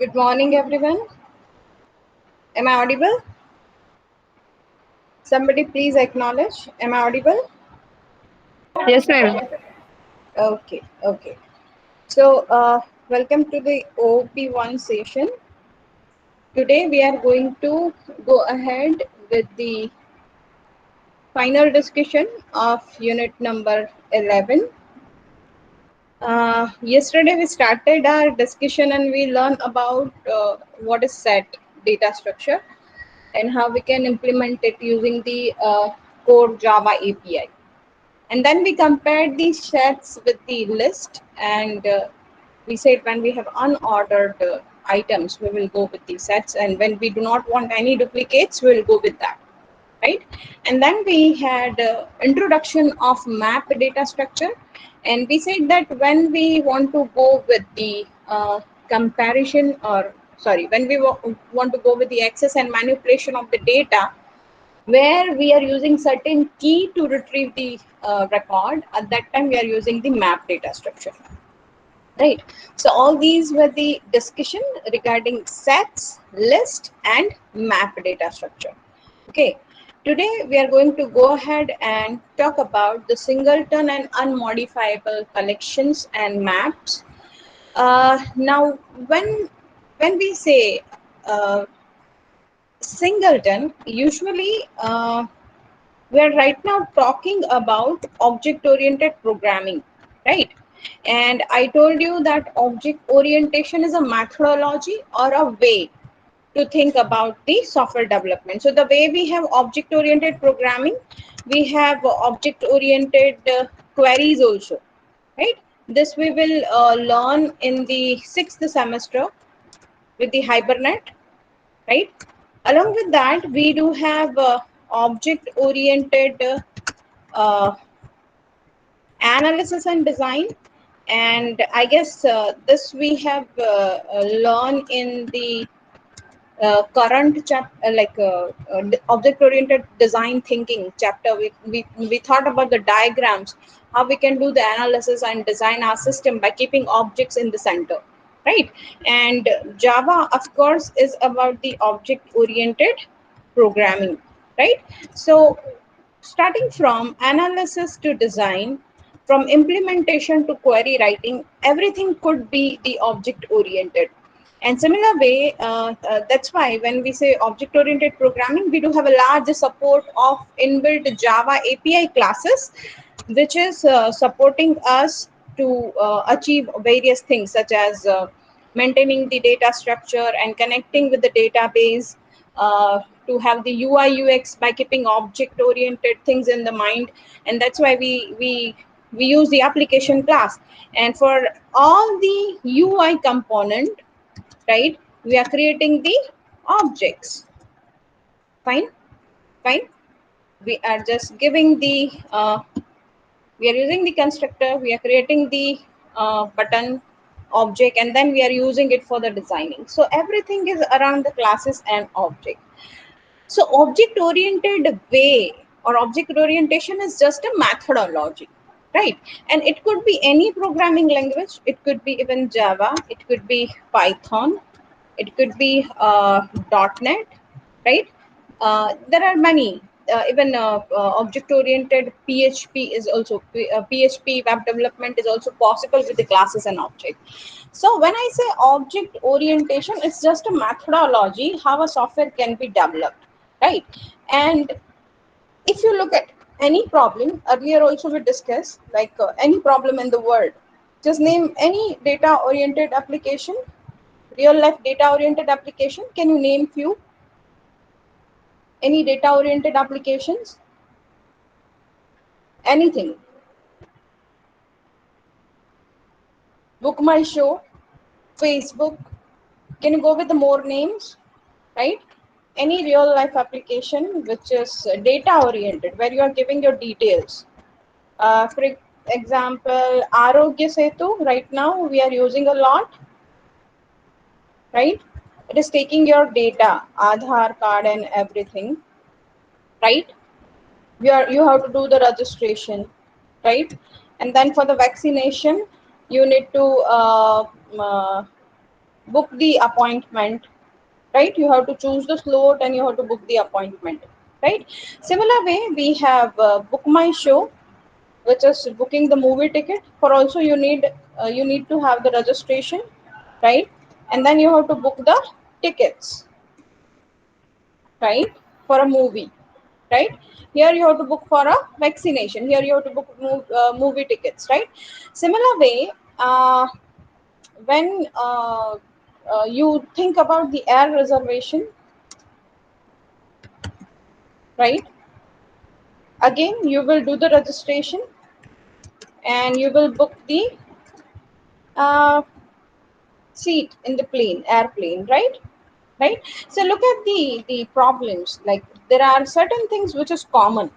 Good morning, everyone. Am I audible? Somebody please acknowledge. Am I audible? Yes, ma'am. Okay, okay. So, welcome to the OP1 session. Today, we are going to go ahead with the final discussion of unit number 11. Yesterday, we started our discussion and we learned about what is set data structure and how we can implement it using the core Java API. And then we compared the sets with the list, and we said when we have unordered items, we will go with the sets, and when we do not want any duplicates, we will go with that, right? And then we had introduction of map data structure, and we said that when we want to go with the comparison, or sorry, when we want to go with the access and manipulation of the data, where we are using certain key to retrieve the record, at that time we are using the map data structure, right? So all these were the discussion regarding sets, list, and map data structure. Okay, today we are going to go ahead and talk about the singleton and unmodifiable collections and maps. Now when we say uh, singleton, usually we are right now talking about object oriented programming, right? And I told you that object orientation is a methodology or a way to think about the software development. So the way we have object oriented programming, we have object oriented queries also, right? This we will learn in the 6th semester with the Hibernate, right? Along with that, we do have object oriented uh, analysis and design, and I guess this we have learned in the current object oriented design thinking chapter. We thought about the diagrams, how we can do the analysis and design our system by keeping objects in the center, right? And Java, of course, is about the object oriented programming, right? So starting from analysis to design, from implementation to query writing, everything could be the object oriented. And similar way, that's why when we say object oriented programming, we do have a large support of inbuilt Java API classes, which is supporting us to achieve various things such as maintaining the data structure and connecting with the database, to have the UI UX by keeping object oriented things in the mind. And that's why we use the application class. And for all the UI component, right, we are creating the objects. Fine, fine. We are just giving the we are using the constructor, we are creating the button object, and then we are using it for the designing. So everything is around the classes and object. So object oriented way or object orientation is just a methodology, right? And it could be any programming language, it could be even Java, it could be Python, it could be .NET, right? There are many. Even object-oriented PHP is also PHP web development is also possible with the classes and object. So when I say object orientation, it's just a methodology how a software can be developed, right? And if you look at any problem, earlier also we discussed like any problem in the world, just name any data-oriented application, real life data oriented application. Can you name few? Any data oriented applications? Anything? Book My Show, Facebook. Can you go with the more names, right? Any real life application which is data oriented, where you are giving your details. For example, Arogya Setu, right now we are using a lot, right? It is taking your data, Aadhaar card and everything, right? You have to do the registration, right? And then for the vaccination, you need to book the appointment, right? You have to choose the slot and you have to book the appointment, right? Similar way, we have book my show, which is booking the movie ticket. For also you need to have the registration, right? And then you have to book the tickets, right, for a movie, right? Here you have to book for a vaccination, here you have to book movie tickets, right? Similar way, when you think about the air reservation, right? Again, you will do the registration and you will book the uh, seat in the airplane, right? Right. So look at the problems. Like, there are certain things which is common,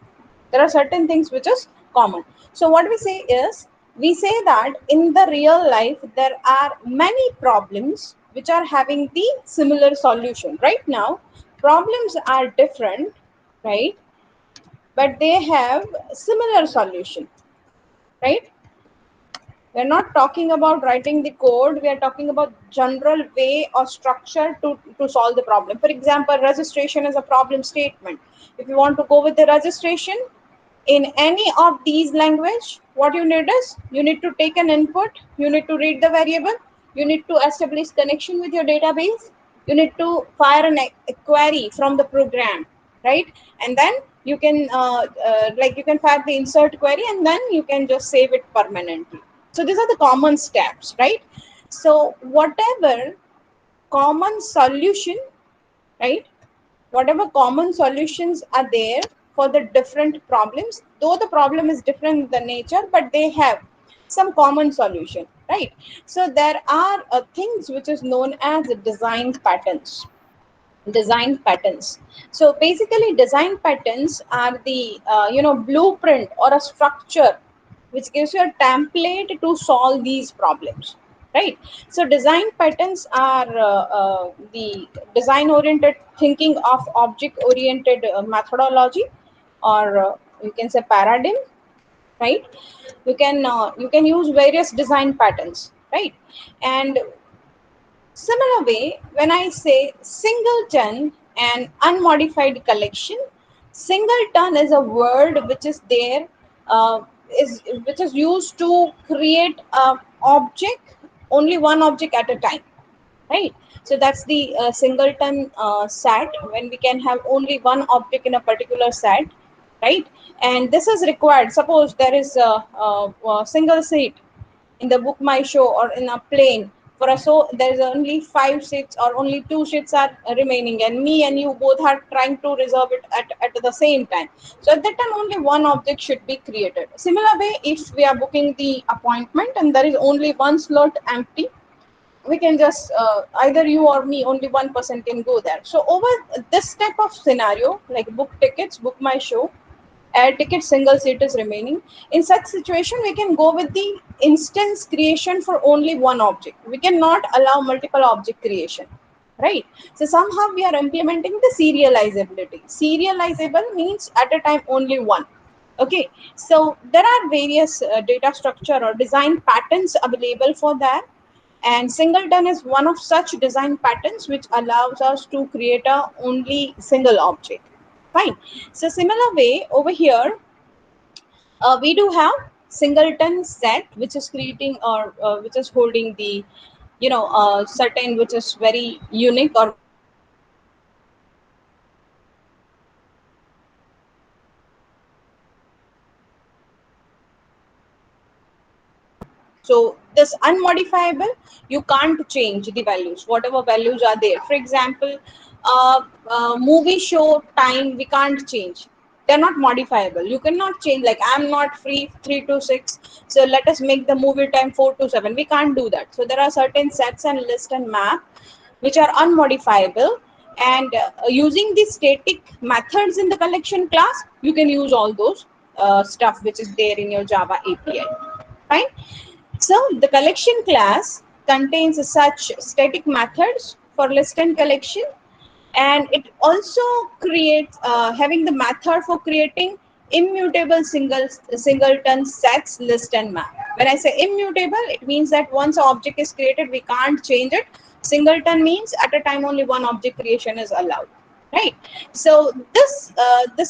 there are certain things which is common. So what we say is, we say that in the real life there are many problems which are having the similar solution. Right now problems are different, right, but they have similar solution, right? We're not talking about writing the code, we are talking about general way or structure to solve the problem. For example, registration is a problem statement. If you want to go with the registration in any of these language, what you need is, you need to take an input, you need to read the variable, you need to establish connection with your database, you need to fire a query from the program, right? And then you can like you can fire the insert query and then you can just save it permanently. So these are the common steps, right? So whatever common solution, right, whatever common solutions are there for the different problems, though the problem is different in the nature, but they have some common solution, right? So there are things which is known as design patterns. Design patterns. So basically design patterns are the blueprint or a structure which gives you a template to solve these problems, right? So design patterns are the design oriented thinking of object oriented methodology, or you can say paradigm, right? You can use various design patterns, right? And similar way, when I say singleton and unmodified collection, singleton is a word which is there, is which is used to create a object, only one object at a time, right? So that's the singleton set, when we can have only one object in a particular set, right? And this is required. Suppose there is a single seat in the book my show or in a plane, for a so there's only 5 seats or only 2 seats are remaining, and me and you both are trying to reserve it at the same time. So at that time only one object should be created. Similar way, if we are booking the appointment and there is only one slot empty, we can just either you or me, only one person can go there. So over this type of scenario, like book tickets, book my show, air ticket, single seat is remaining, in such situation we can go with the instance creation for only one object. We cannot allow multiple object creation, right? So somehow we are implementing the serializability. Serializable means at a time only one. Okay, so there are various data structure or design patterns available for that, and singleton is one of such design patterns which allows us to create a only single object. Fine. So similar way over here, we do have singleton set, which is creating or which is holding the certain, which is very unique or very specific information, right? So so this unmodifiable, you can't change the values, whatever values are there. For example, movie show time we can't change. They're not modifiable. You cannot change, like I'm not free 3 to 6, so let us make the movie time 4 to 7. We can't do that. So there are certain sets and list and map which are unmodifiable, and using the static methods in the collection class, you can use all those stuff which is there in your Java API. Fine. So the collection class contains such static methods for list and collection, and it also creates having the method for creating immutable singleton sets, list, and map. When I say immutable, it means that once an object is created, we can't change it. Singleton means at a time only one object creation is allowed, right? So this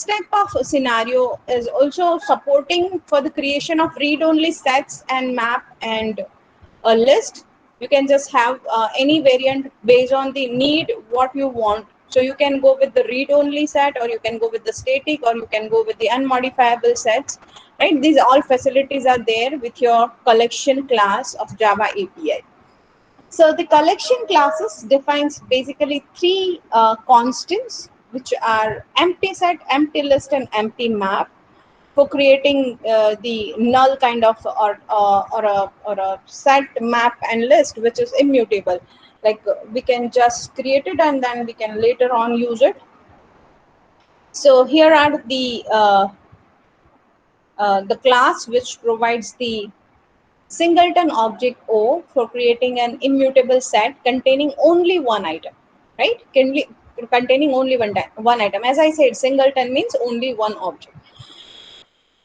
type of scenario is also supporting for the creation of read-only sets and map and a list. You can just have any variant based on the need what you want. So you can go with the read only set, or you can go with the static, or you can go with the unmodifiable sets, right? These all facilities are there with your collection class of Java API. So the collection classes defines basically three constants, which are empty set, empty list, and empty map, for creating the null kind of or a set, map, and list which is immutable. Like we can just create it and then we can later on use it. So here are the class which provides the singleton object O for creating an immutable set containing only one item, right? Containing only one item. As I said, singleton means only one object.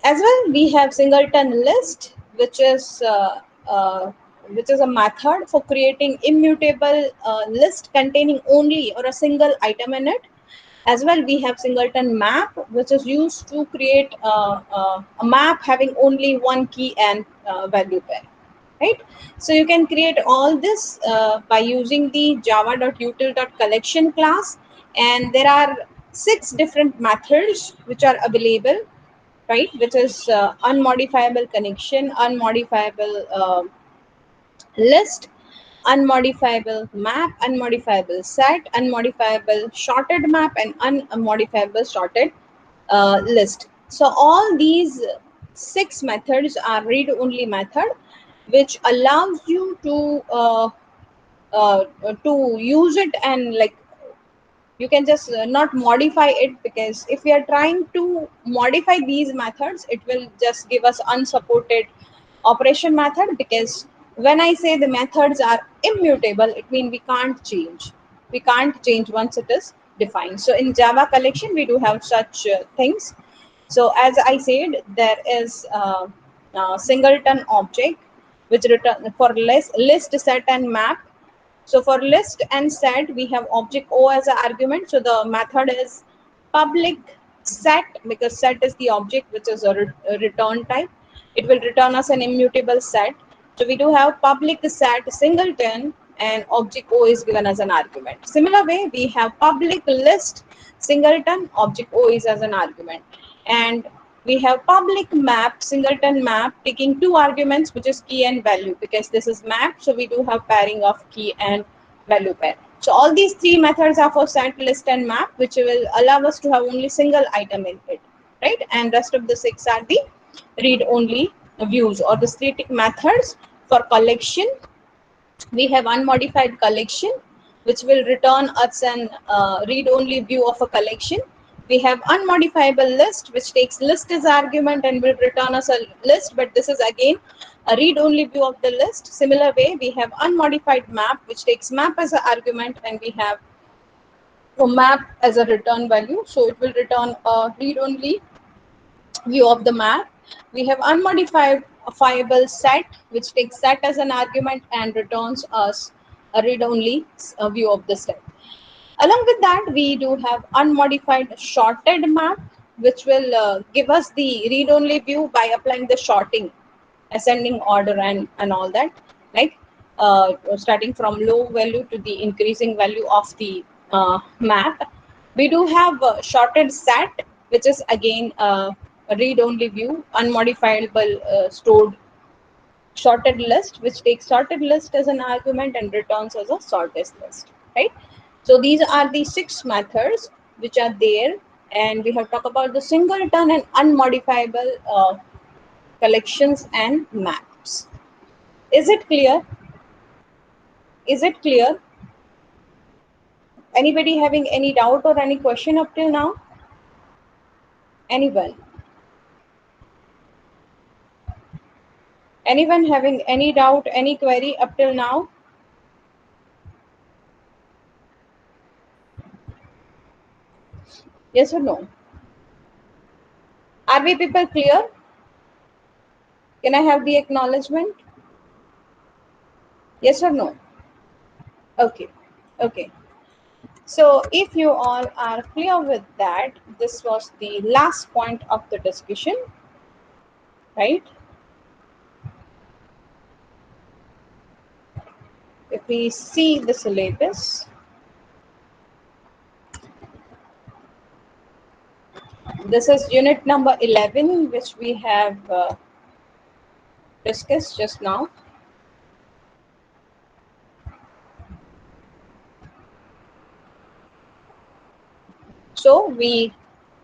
As well, we have singleton list, which is a method for creating immutable list containing only or a single item in it. As well, we have singleton map, which is used to create a map having only one key and value pair, right? So you can create all this by using the java.util.collection class, and there are 6 different methods which are available, right? Which is unmodifiable connection, unmodifiable list, unmodifiable map, unmodifiable set, unmodifiable sorted map, and unmodifiable sorted list. So all these 6 methods are read-only method, which allows you uh, to use it, and like you can just not modify it, because if we are trying to modify these methods, it will just give us unsupported operation method. Because when I say the methods are immutable, it means we can't change once it is defined. So in Java collection we do have such things. So as I said, there is singleton object which return for list, set, and map. So for list and set, we have object O as an argument. So the method is public set, because set is the object which is a return type. It will return us an immutable set. So we do have public set singleton, and object O is given as an argument. Similar way, we have public list singleton, object O is as an argument. And we have public map, singleton map, taking 2 arguments, which is key and value. Because this is map, so we do have pairing of key and value pair. So all these 3 methods are for set, list, and map, which will allow us to have only single item in it, right? And rest of the 6 are the read only views or the static methods. For collection, we have unmodified collection, which will return us an read-only view of a collection. We have unmodifiable list, which takes list as argument and will return us a list, but this is again a read-only view of the list. Similar way, we have unmodified map, which takes map as an argument, and we have a map as a return value. So it will return a read-only view of the map. We have unmodifiable set, which takes set as an argument and returns us a read-only view of the set. Along with that, we do have unmodified sorted map, which will give us the read-only view by applying the sorting, ascending order, and all that, like starting from low value to the increasing value of the map. We do have sorted set, which is again a read-only view, unmodifiable stored sorted list, which takes sorted list as an argument and returns as a sorted list, right? So these are the 6 methods which are there, and we have talked about the singleton and unmodifiable collections and maps. Is it clear? Is it clear? Anybody having any doubt or any question up till now? Anyone? Anyone having any doubt, any query up till now? Yes or no? Are we people clear? Can I have the acknowledgement? Yes or no? Okay. Okay. So if you all are clear with that, this was the last point of the discussion, right? If we see the syllabus, this is unit number 11, which we have discussed just now. So we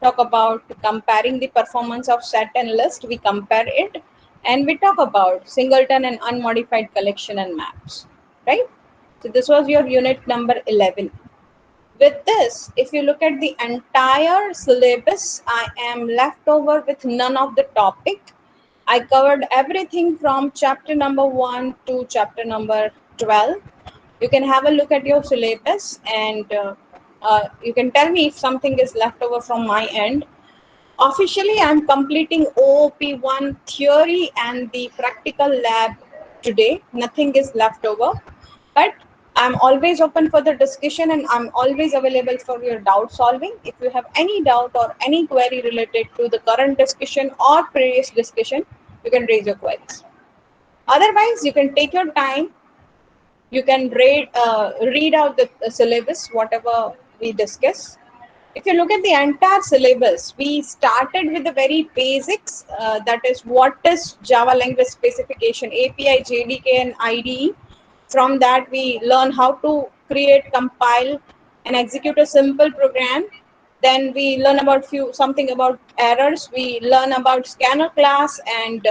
talk about comparing the performance of set and list. We compare it, and we talk about singleton and unmodified collection and maps, right? So this was your unit number 11. With this, if you look at the entire syllabus, I am left over with none of the topic. I covered everything from chapter number 1 to chapter number 12. You can have a look at your syllabus, and you can tell me if something is left over from my end. Officially, I'm completing OOP1 theory and the practical lab today. Nothing is left over, but I'm always open for the discussion, and I'm always available for your doubt solving. If you have any doubt or any query related to the current discussion or previous discussion, you can raise your queries. Otherwise, you can take your time. You can read out the syllabus, whatever we discuss. If you look at the entire syllabus, we started with the very basics, that is what is Java language specification, API, JDK, and IDE. From that, we learn how to create, compile, and execute a simple program. Then we learn about something about errors. We learn about scanner class and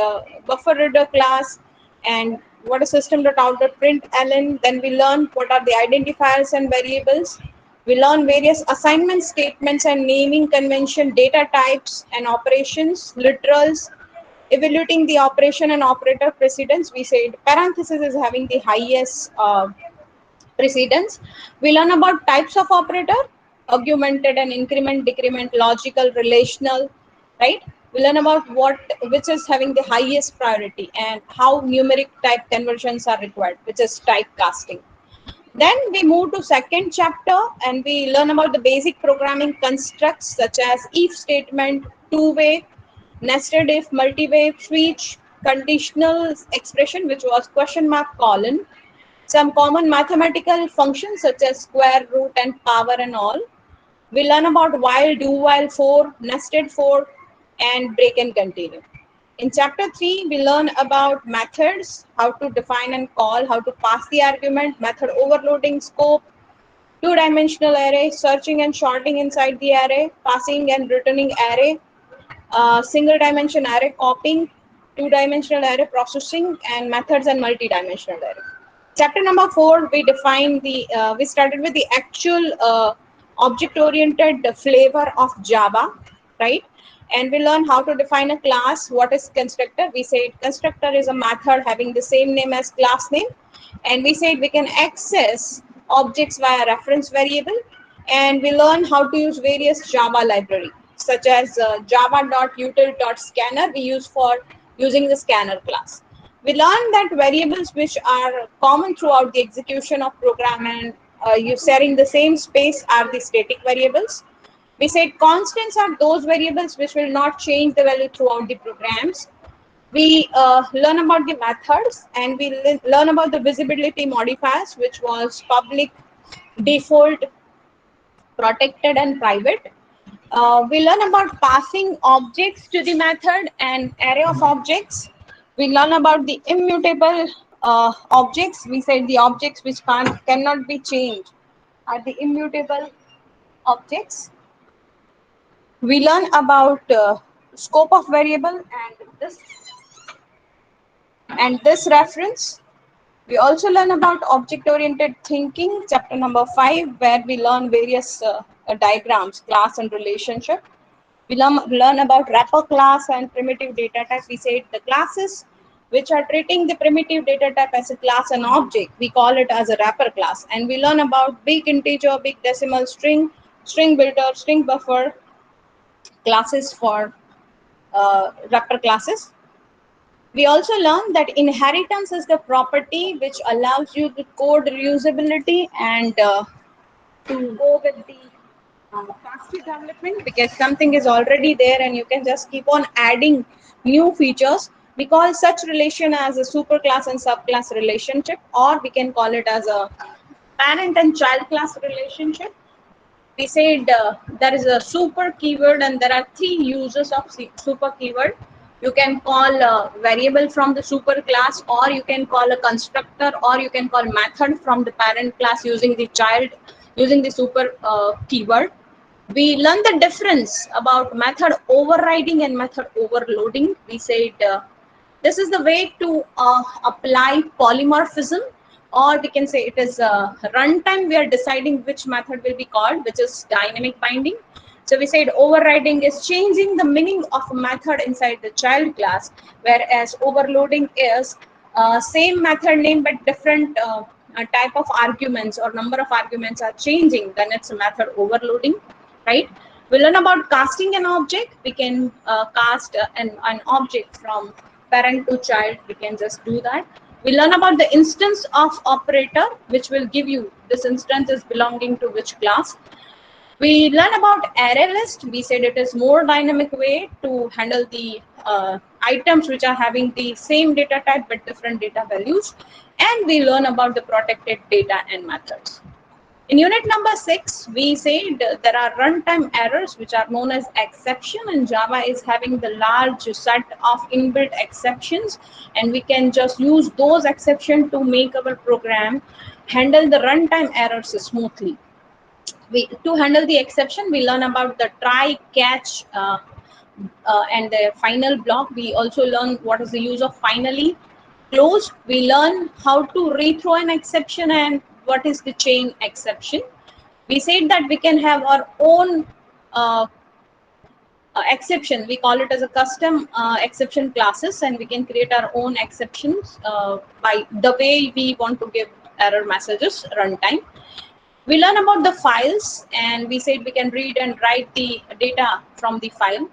buffer reader class, and what is system.out.println. Then we learn what are the identifiers and variables. We learn various assignment statements and naming convention, data types and operations, literals, evaluating the operation and operator precedence. We said parenthesis is having the highest precedence. We learn about types of operator, augmented and increment, decrement, logical, relational, right? We learn about which is having the highest priority and how numeric type conversions are required, which is typecasting. Then we move to second chapter and we learn about the basic programming constructs such as if statement, two-way, nested if, multi-way, switch, conditional expression, which was question mark colon, some common mathematical functions such as square root and power and all. We learn about while, do while, for, nested for, and break and continue. In chapter 3, we learn about methods, how to define and call, how to pass the argument, method overloading, scope, two-dimensional array, searching and sorting inside the array, passing and returning array, single dimension array copying, two-dimensional array processing, and methods and multi-dimensional array. Chapter number 4, we started with the actual object-oriented flavor of Java, right? And we learn how to define a class. What is constructor? We said constructor is a method having the same name as class name, and we said we can access objects via reference variable, and we learn how to use various Java library such as java.util.scanner we use for using the scanner class. We learn that variables which are common throughout the execution of program and you sharing the same space are the static variables. We said constants are those variables which will not change the value throughout the programs. We learn about the methods, and we learn about the visibility modifiers, which was public, default, protected, and private. We learn about passing objects to the method and array of objects. We learn about the immutable objects. We said the objects which cannot be changed are the immutable objects. We learn about scope of variable and this reference. We also learn about object-oriented thinking, chapter number 5, where we learn various diagrams, class and relationship. We learn about wrapper class and primitive data type. We said the classes which are treating the primitive data type as a class and object, we call it as a wrapper class. And we learn about big integer, big decimal, string builder, string buffer, classes for wrapper classes. We also learned that inheritance is the property which allows you the code reusability and to go with the faster development, because something is already there and you can just keep on adding new features. We call such relation as a superclass and subclass relationship, or we can call it as a parent and child class relationship. We said there is a super keyword and there are three uses of super keyword. You can call a variable from the super class, or you can call a constructor, or you can call method from the parent class using the child, using the super keyword. We learned the difference about method overriding and method overloading. We said this is the way to apply polymorphism, or we can say it is runtime. We are deciding which method will be called, which is dynamic binding. So we said overriding is changing the meaning of a method inside the child class, whereas overloading is same method name but different type of arguments or number of arguments are changing, then it's a method overloading, right? We learn about casting an object. We can cast an object from parent to child. We can just do that. We learn about the instance of operator, which will give you this instance is belonging to which class. We learn about array list. We said it is more dynamic way to handle the items which are having the same data type but different data values. And we learn about the protected data and methods. In unit number 6, we said there are runtime errors which are known as exception, and Java is having the large set of inbuilt exceptions, and we can just use those exceptions to make our program handle the runtime errors smoothly. To handle the exception, we learn about the try, catch, and the final block. We also learn what is the use of finally, close. We learn how to rethrow an exception and what is the chain exception. We said that we can have our own exception. We call it as a custom exception classes, and we can create our own exceptions by the way we want to give error messages runtime. We learn about the files, and we said we can read and write the data from the file.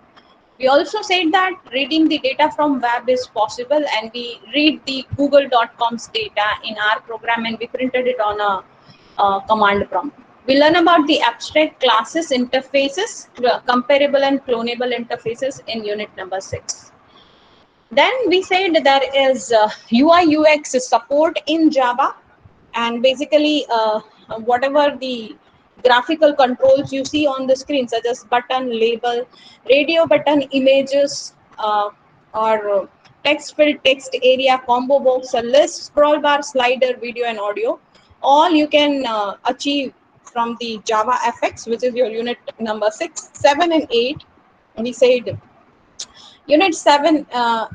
We also said that reading the data from web is possible, and we read the google.com's data in our program and we printed it on a command prompt. We learn about the abstract classes interfaces, comparable and clonable interfaces in unit number 6. Then we said there is UI UX support in Java, and basically whatever the graphical controls you see on the screen, such as button, label, radio button, images, or text field, text area, combo box, a list, scroll bar, slider, video and audio, all you can achieve from the Java FX, which is your unit number 6, 7 and 8. We said Unit 7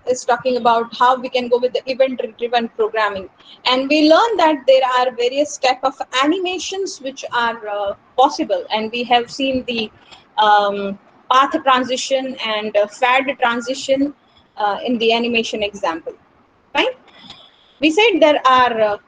is talking about how we can go with the event-driven programming. And we learned that there are various type of animations which are possible. And we have seen the path transition and fad transition in the animation example, right? We said there are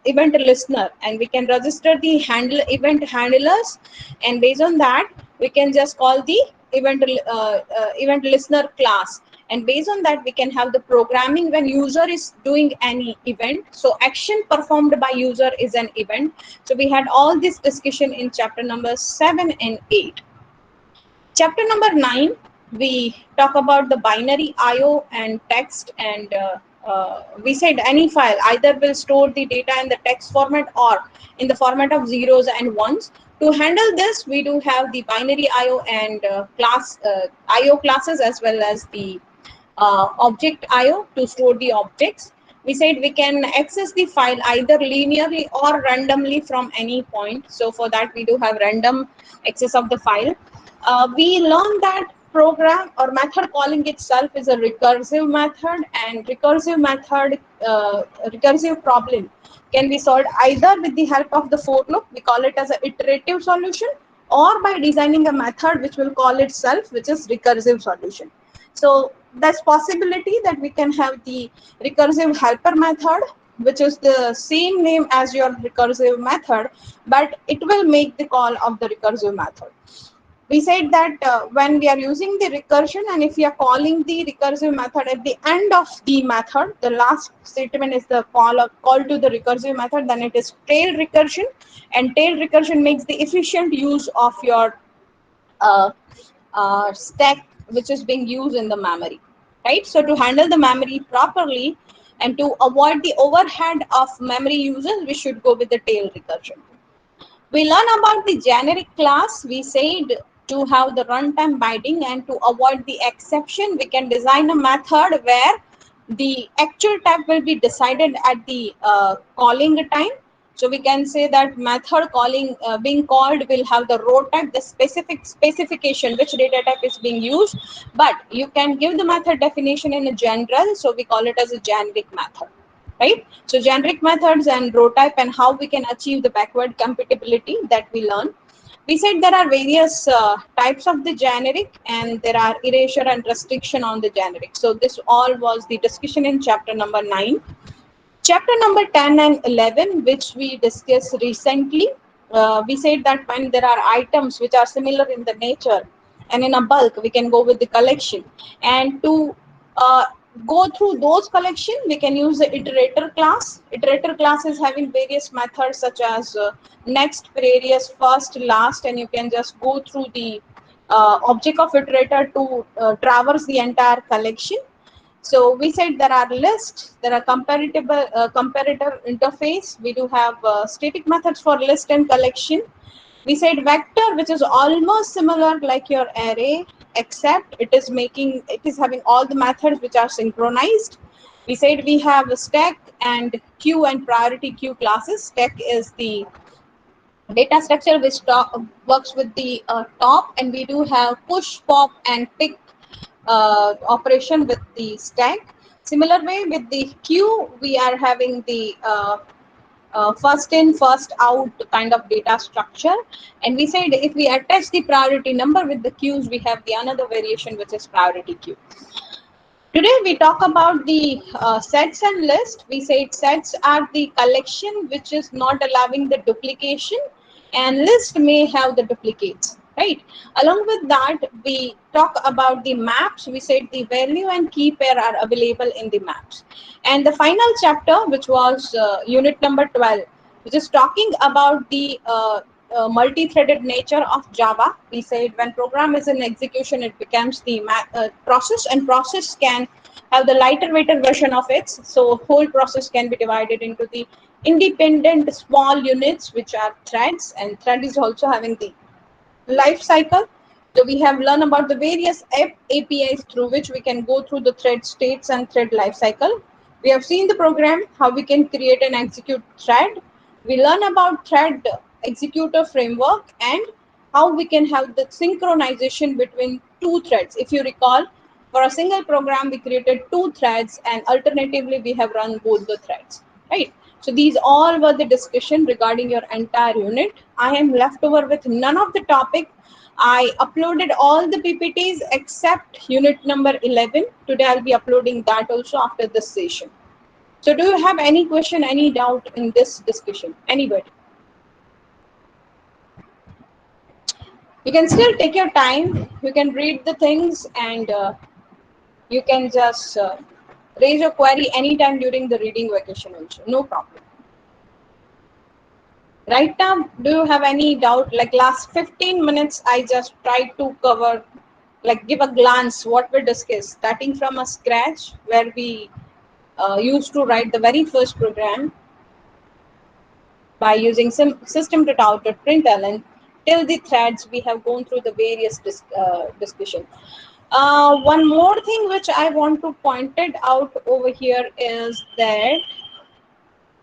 event listener, and we can register the event handlers, and based on that we can just call the event listener class, and based on that we can have the programming when user is doing any event. So action performed by user is an event. So we had all this discussion in chapter number 7 and 8. Chapter number 9, we talk about the binary IO and text, and we said any file either will store the data in the text format or in the format of zeros and ones. To handle this, we do have the binary IO and IO classes, as well as the object IO to store the objects. We said we can access the file either linearly or randomly from any point. So for that, we do have random access of the file. We learned that program or method calling itself is a recursive method, and recursive problem can be solved either with the help of the for loop, we call it as an iterative solution, or by designing a method which will call itself, which is recursive solution. So there's possibility that we can have the recursive helper method, which is the same name as your recursive method, but it will make the call of the recursive method. We said that when we are using the recursion, and if we are calling the recursive method at the end of the method, the last statement is the call to the recursive method, then it is tail recursion, and tail recursion makes the efficient use of your uh, stack which is being used in the memory, right? So to handle the memory properly and to avoid the overhead of memory users, we should go with the tail recursion. We learn about the generic class. We said to have the runtime binding, and to avoid the exception, we can design a method where the actual type will be decided at the calling time. So we can say that method calling being called will have the row type, the specific specification which data type is being used, but you can give the method definition in a general. So we call it as a generic method, right? So generic methods and row type and how we can achieve the backward compatibility that we learn. We said there are various types of the generic, and there are erasure and restriction on the generic. So this all was the discussion in chapter number 9. Chapter number 10 and 11, which we discussed recently, we said that when there are items which are similar in the nature and in a bulk, we can go with the collection. And to uh, go through those collection, we can use the iterator class. Iterator class is having various methods such as next, previous, first, last, and you can just go through the object of iterator to traverse the entire collection. So we said there are lists, there are comparator interface. We do have static methods for list and collection. We said vector, which is almost similar like your array, except it is having all the methods which are synchronized. We said we have a stack and queue and priority queue classes. Stack is the data structure which works with the top, and we do have push, pop, and pick operation with the stack. Similar way with the queue, we are having the first in, first out kind of data structure. And we said if we attach the priority number with the queues, we have the another variation which is priority queue. Today we talk about the sets and list. We said sets are the collection which is not allowing the duplication, and list may have the duplicates, right? Along with that, we talk about the maps. We said the value and key pair are available in the maps. And the final chapter, which was unit number 12, which is talking about the multi-threaded nature of Java. We said when program is in execution, it becomes the process, and process can have the lighter weighted version of it. So whole process can be divided into the independent small units, which are threads, and thread is also having the life cycle. So we have learned about the various APIs through which we can go through the thread states and thread life cycle. We have seen the program, how we can create and execute thread. We learn about thread executor framework and how we can have the synchronization between two threads. If you recall, for a single program, we created two threads, and alternatively, we have run both the threads, right? So these all were the discussion regarding your entire unit. I am left over with none of the topic. I uploaded all the PPTs except unit number 11. Today I'll be uploading that also after this session. So do you have any question, any doubt in this discussion? Anybody? You can still take your time. You can read the things, and you can just raise your query anytime during the reading vacation also. No problem. Right now, do you have any doubt? Like last 15 minutes, I just tried to cover, like give a glance what we discussed, starting from a scratch where we used to write the very first program by using some system dot out dot println till the threads. We have gone through the various discussion. One more thing which I want to point it out over here is that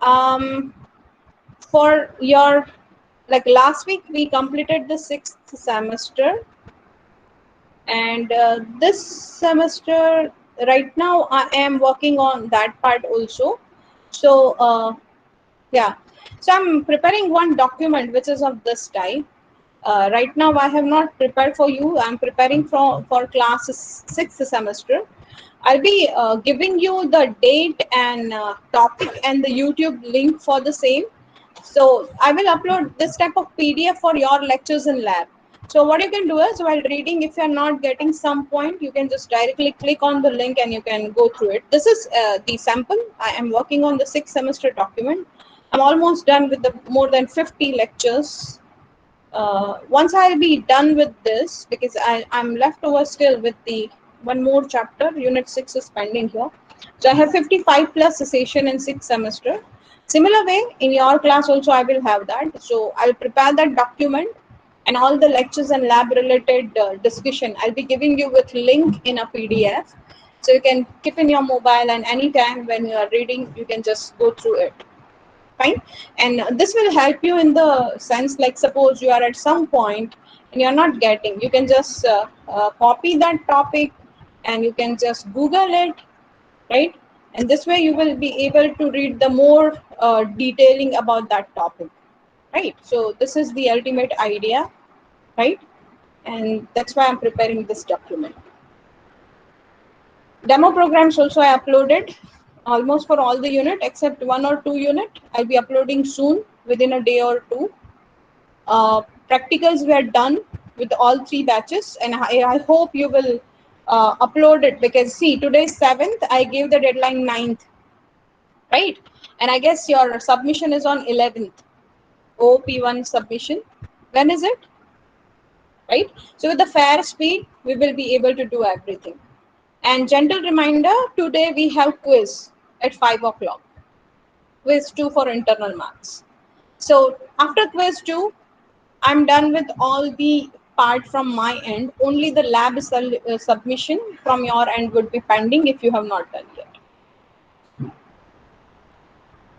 um, for your, like last week we completed the 6th semester, and this semester right now I am working on that part also. So yeah, so I'm preparing one document which is of this type. Right now I have not prepared for you. I'm preparing for class 6th semester. I'll be giving you the date and topic and the YouTube link for the same. So I will upload this type of PDF for your lectures in lab. So what you can do is, while reading, if you're not getting some point, you can just directly click on the link and you can go through it. This is the sample. I am working on the 6th semester document. I'm almost done with the more than 50 lectures. Once I'll be done with this, because I'm left over still with the one more chapter, unit 6 is pending here. So I have 55 plus session in 6th semester. Similar way, in your class also I will have that. So I'll prepare that document and all the lectures and lab related discussion. I'll be giving you with link in a PDF. So you can keep in your mobile, and anytime when you are reading, you can just go through it. Fine. And this will help you in the sense, like suppose you are at some point and you're not getting, you can just copy that topic and you can just Google it, right? And this way you will be able to read the more detailing about that topic, right? So this is the ultimate idea, right? And that's why I'm preparing this document. Demo programs also I uploaded almost for all the unit except 1 or 2 unit. I'll be uploading soon within a day or two. Practicals were done with all 3 batches, and I hope you will upload it, because see, today's 7th, I gave the deadline 9th, right? And I guess your submission is on 11th. OP1 submission. When is it? Right? So with the fair speed, we will be able to do everything. And gentle reminder, today we have quiz at 5 o'clock. Quiz 2 for internal marks. So after quiz 2, I'm done with all the part from my end. Only the lab submission from your end would be pending if you have not done yet.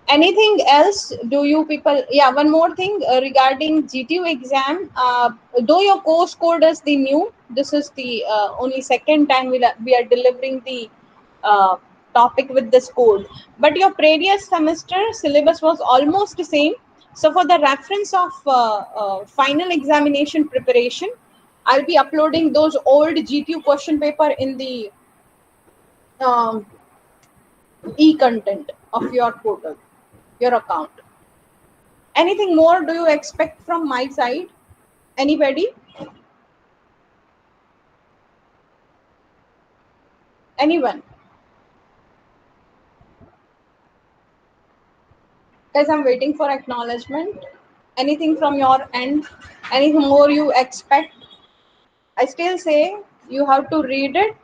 Anything else? Do you people? Yeah, one more thing regarding GTU exam. Though your course code is the new, this is the only second time we are delivering the topic with this code. But your previous semester syllabus was almost the same. So for the reference of final examination preparation, I'll be uploading those old GTU question paper in the um, e-content of your portal, your account. Anything more do you expect from my side? Anybody? Anyone? Guys, I'm waiting for acknowledgement. Anything from your end? Anything more you expect? I still say you have to read it.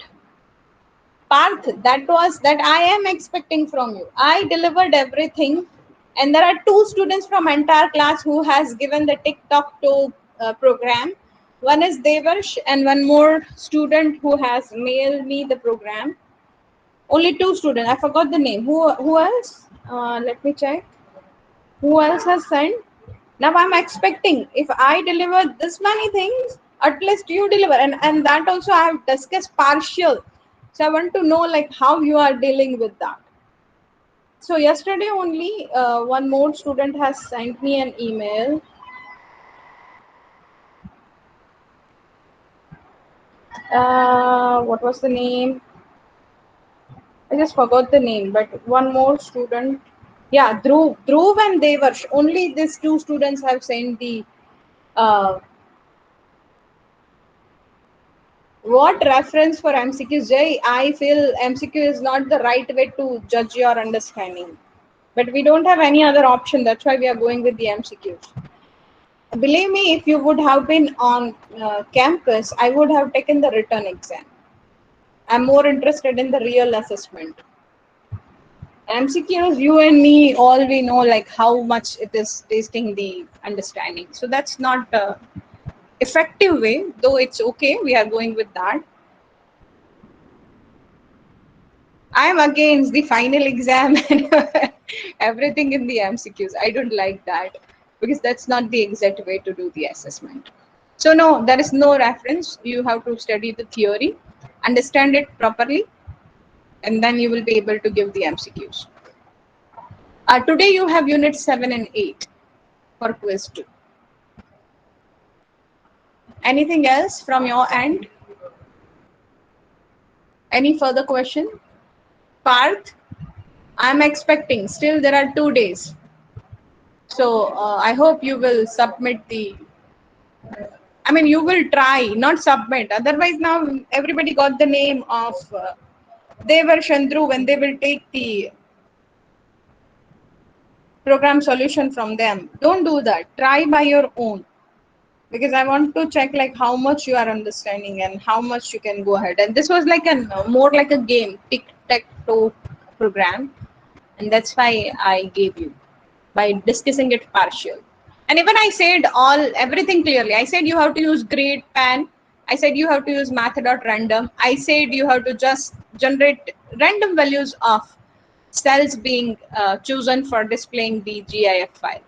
Parth, that I am expecting from you. I delivered everything, and there are 2 students from entire class who has given the TikTok to program. One is Devarsh, and one more student who has mailed me the program. Only 2 students. I forgot the name. Who else? Let me check. Who else has sent? Now I'm expecting, if I deliver this many things, at least you deliver, and that also I have discussed partial. So I want to know like how you are dealing with that. So yesterday only one more student has sent me an email. What was the name? I just forgot the name, but one more student. Yeah, Dhruv and Devarsh. Only these 2 students have sent the what reference for MCQs, Jay? I feel MCQ is not the right way to judge your understanding. But we don't have any other option. That's why we are going with the MCQs. Believe me, if you would have been on campus, I would have taken the written exam. I'm more interested in the real assessment. MCQs, you and me, all we know like how much it is tasting the understanding. So that's not effective way, though it's okay. We are going with that. I am against the final exam and everything in the MCQs. I don't like that because that's not the exact way to do the assessment. So no, there is no reference. You have to study the theory, understand it properly, and then you will be able to give the MCQs. Today you have unit 7 and 8 for quiz 2. Anything else from your end? Any further question? Parth, I'm expecting. Still there are 2 days. So I hope you will submit the I mean, you will try, not submit. Otherwise, now everybody got the name of Devar Chandru when they will take the program solution from them. Don't do that. Try by your own, because I want to check like how much you are understanding and how much you can go ahead. And this was like a more like a game, tic tac toe program, and that's why I gave you by discussing it partial. And even I said everything clearly. I said you have to use grade pan. I said you have to use method.random. I said you have to just generate random values of cells being chosen for displaying the GIF file.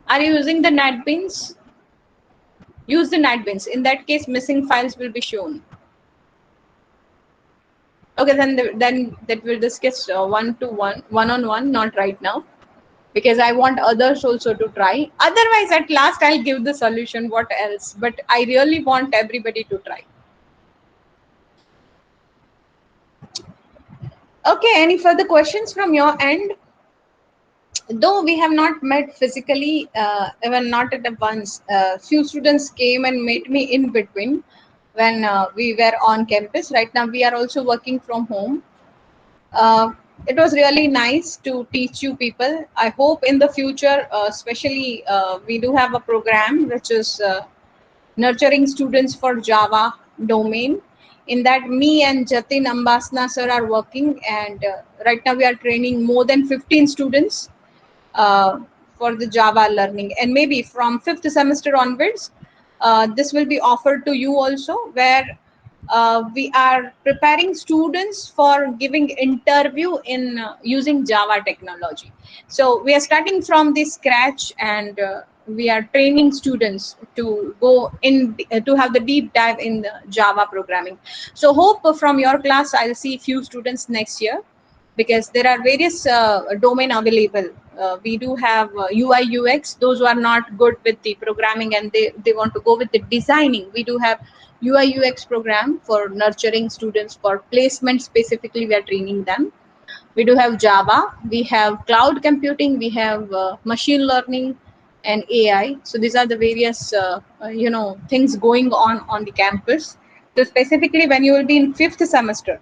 Are you using the NetBeans? Use the NetBeans. In that case, missing files will be shown. Okay, then that we'll discuss one on one, not right now, because I want others also to try. Otherwise, at last, I'll give the solution. What else? But I really want everybody to try. Okay, any further questions from your end? Though we have not met physically, even not at once, few students came and met me in between when we were on campus. Right now, we are also working from home. Uh, it was really nice to teach you people. I hope in the future, especially we do have a program which is nurturing students for Java domain. In that, me and Jatin Ambasna sir are working, and right now we are training more than 15 students uh, for the Java learning. And maybe from fifth semester onwards, this will be offered to you also, where we are preparing students for giving interview in using Java technology. So we are starting from the scratch, and we are training students to go in to have the deep dive in the Java programming. So hope from your class I'll see few students next year, because there are various domain available. We do have UI UX. Those who are not good with the programming and they want to go with the designing, we do have UI UX program for nurturing students for placement. Specifically, we are training them. We do have Java, we have cloud computing, we have machine learning and AI. So these are the various things going on the campus. So specifically, when you will be in fifth semester,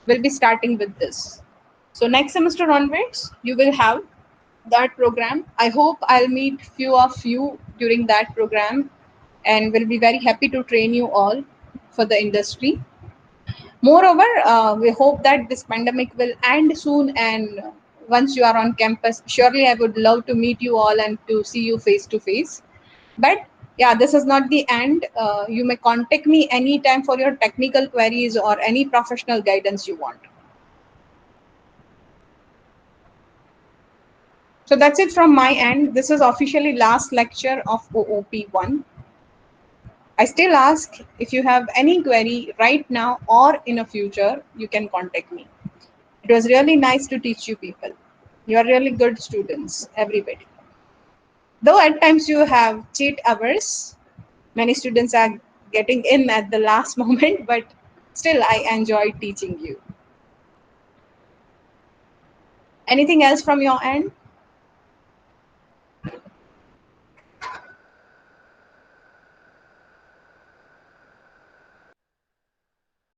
we'll be starting with this. So next semester onwards, you will have that program. I hope I'll meet few of you during that program, and will be very happy to train you all for the industry. Moreover, we hope that this pandemic will end soon, and once you are on campus, surely I would love to meet you all and to see you face to face. But yeah, this is not the end. You may contact me anytime for your technical queries or any professional guidance you want. So that's it from my end. This is officially last lecture of OOP1. I still ask, if you have any query right now or in a future, you can contact me. It was really nice to teach you people. You are really good students, everybody. Though at times you have cheat hours, many students are getting in at the last moment, but still I enjoy teaching you. Anything else from your end?